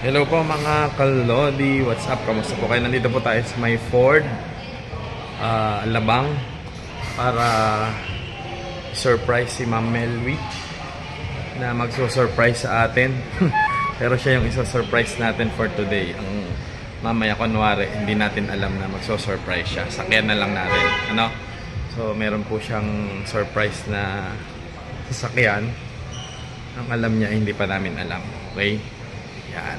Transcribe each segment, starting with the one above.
Hello po mga kalodi, what's up? Kamusta po kayo? Nandito po tayo sa may Ford Alabang para surprise si Ma'am Melwy na magso-surprise sa atin. Pero siya yung iso-surprise natin for today. Ang mamaya kunwari, hindi natin alam na magso-surprise siya. Sakyan na lang natin. Ano? So meron po siyang surprise na sasakyan. Ang alam niya, hindi pa namin alam. Okay? Yan.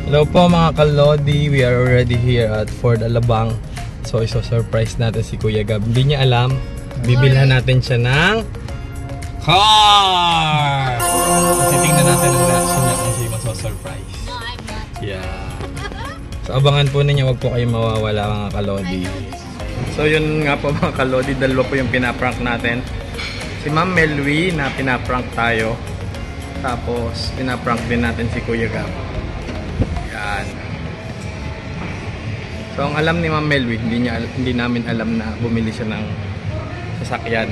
Hello po mga kalodi, we are already here at Ford Alabang. So iso-surprise natin si Kuya Gab. Hindi niya alam, bibilhan natin siya ng car! Titingnan natin ang reaction niya kung siya maso-surprise. No, I'm not. Yeah. So abangan po ninyo, wag po kayong mawawala mga kalodi. So yun nga po mga kalodi, dalawa po yung pinaprank natin. Si Ma'am Melwy na pinaprank tayo. Tapos pinaprank din natin si Kuya Gab. So ang alam ni Ma'am Melwy, hindi namin alam na bumili siya ng sasakyan.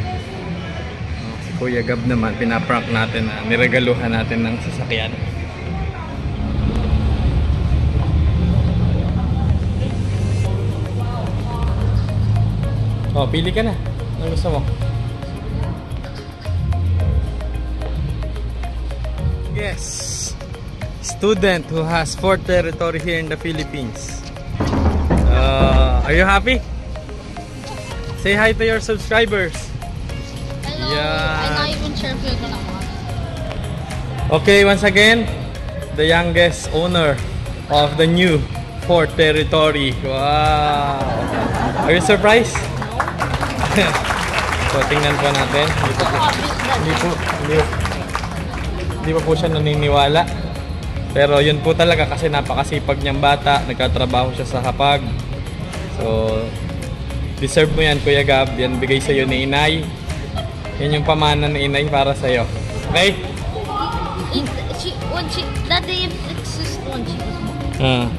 Si Kuya Gab naman, pinaprank natin na niregaluhan natin ng sasakyan. Oh, pili ka na. Ano gusto mo? Yes. Student who has 4 territory here in the Philippines. Are you happy? Say hi to your subscribers. Hello. Yeah. I'm not even sure if you're gonna watch. Okay, once again, the youngest owner of the new 4 territory. Wow. Are you surprised? No. So tingnan po natin. Hindi pa po siya naniniwala. Pero yun po talaga kasi napakasipag niyang bata. Nagkatrabaho siya sa Hapag. So, deserve mo yan, Kuya Gab. Yan bigay sa'yo ni Inay. Yan yung pamana ni Inay para sa'yo. Okay? That day it exists when she was born.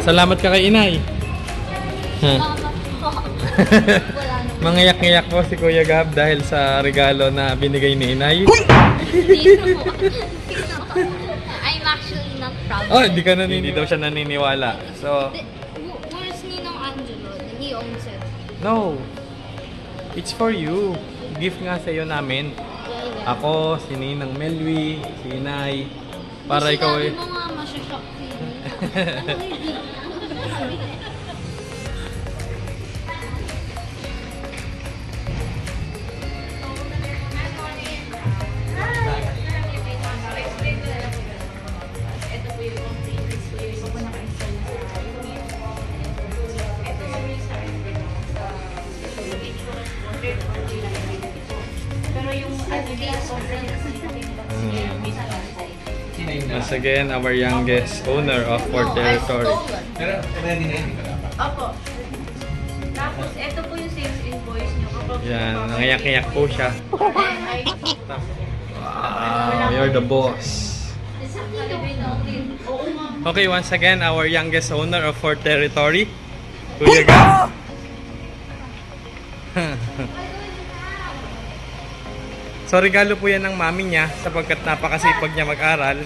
Salamat ka kay Inay. Mangiyak-ngiyak po si Kuya Gab dahil sa regalo na binigay ni Inay. I'm actually not proud. Oh, hindi daw siya naniniwala. So, where's Ninong Angelo? He owns it. no. It's for you. Gift nga sa iyo namin. Yeah. Ako, si Ninang Melwy, si Inay. Para ikaw eh. Sinabi mo nga, masyashock feeling. Once again, our youngest owner of Ford territory. Opo. Tapos, ito po yung sales invoice nyo. Yan, nangayak-ngayak po siya. Wow, you're the boss. Okay, once again, our youngest owner of Ford territory, Kuya Gab. So, regalo po yan ng mami niya sapagkat napakasipag niya mag-aral.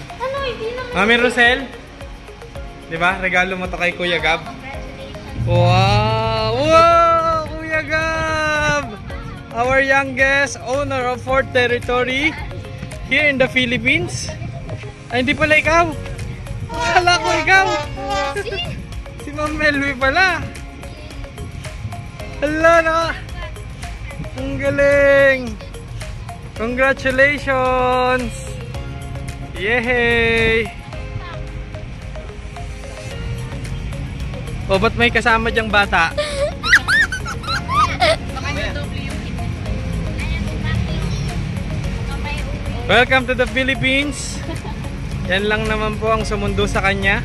Mami Rosel, di ba? Regalo mo to kay Kuya Gab. Wow! Wow! Kuya Gab! Our youngest owner of Ford territory here in the Philippines. Ay, hindi pala ikaw. Akala ko ikaw. Si Ma'am Melwy pala. Hala na. Ang galing. Congratulations! Yay! O, ba't may kasama dyang bata? Welcome to the Philippines. Yan lang naman po ang sumundo sa kanya.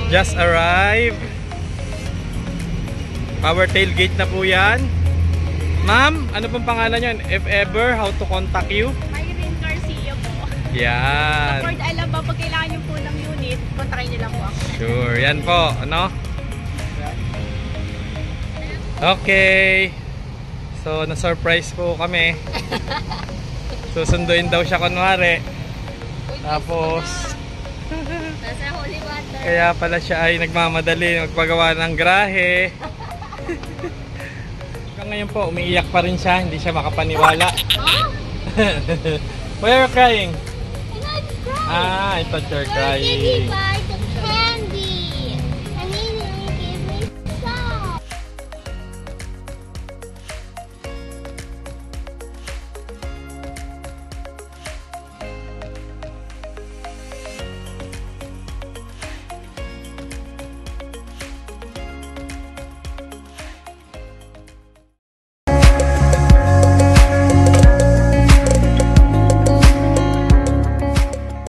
Just arrived. Power tailgate na po yan. Ma'am, ano pong pangalan nyo? If ever, how to contact you? Irene Garcia po. Yan. Ford Alaba, pag kailangan nyo po ng unit, kontakin nyo lang po ako. Sure, yan po. Ano? Okay. So, na-surprise po kami. Susunduin daw siya kunwari. Tapos, Nasa holy water. kaya pala siya ay nagmamadali magpagawa ng grahe. Hanggang ngayon po, umiiyak pa rin siya. Hindi siya makapaniwala. Why are you crying? And I'm crying. Ah, I thought you're Where's Kitty crying. Pa?